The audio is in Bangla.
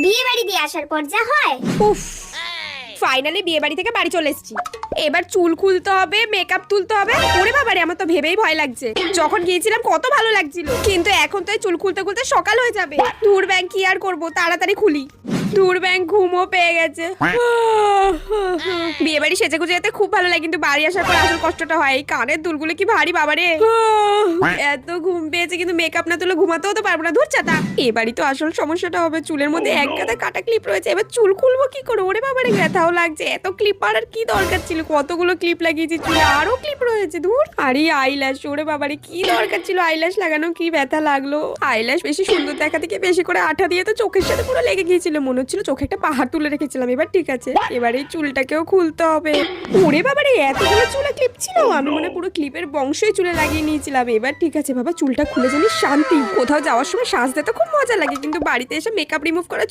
বিয়ে বাড়ি দিয়ে আসার পর যা হয়। উফ, ফাইনালি বিয়ে বাড়ি থেকে বাড়ি চলে এসেছি। এবার চুল খুলতে হবে, মেকআপ তুলতে হবে। ওরে বাবারে, আমার তো ভেবেই ভয় লাগছে। যখন গিয়েছিলাম কত ভালো লাগছিল, কিন্তু এখন তো এই চুল খুলতে খুলতে সকাল হয়ে যাবে। দূর ব্যাং, কি আর করবো, তাড়াতাড়ি খুলি। দূর ব্যাং, ঘুমও পেয়ে গেছে। বিয়ে বাড়ি সেজে গুজে যেতে খুব ভালো লাগে, কিন্তু বাড়ি আসার পর আসল কষ্টটা হয়। এই কানের দুলগুলো কি ভারী বাবারে। এত ঘুম পেয়েছে, কিন্তু মেকআপ না তুলে ঘুমাতেও তো পারবো না। ধুর চাতা। এবারই তো আসল সমস্যাটা হবে। চুলের মধ্যে এক গাদা কাটা ক্লিপ রয়েছে, এবার চুল খুলবো কি করে? ওরে বাবারে, ব্যথাও লাগছে। এত ক্লিপ পাড়ার কি দরকার ছিল? কতগুলো ক্লিপ লাগিয়েছি চুলে, আরো ক্লিপ রয়েছে। ধুর। আরে আইল্যাশ, ওরে বাবারে, কি দরকার ছিল আইল্যাশ লাগানো? কি ব্যথা লাগলো। আইল্যাশ বেশি সুন্দর দেখা থেকে বেশি করে আঠা দিয়ে তো চোখের সাথে পুরো লেগে গিয়েছিল, মনে হচ্ছিল চোখে একটা পাহাড় তুলে রেখেছিলাম। এবার ঠিক আছে, এবার এই চুলটাকেও খুলতে হবে। ওরে বাবারে, এতগুলো চুলে ক্লিপ ছিল। আমি মনে পুরো ক্লিপের বংশই চুলে লাগিয়ে নিয়েছিলাম। এবার ঠিক আছে বাবা, চুলটা খুলে জানি শান্তি। কোথাও যাওয়ার সময় সাজতে তো খুব মজা লাগে, কিন্তু বাড়িতে এসে মেকআপ রিমুভ করা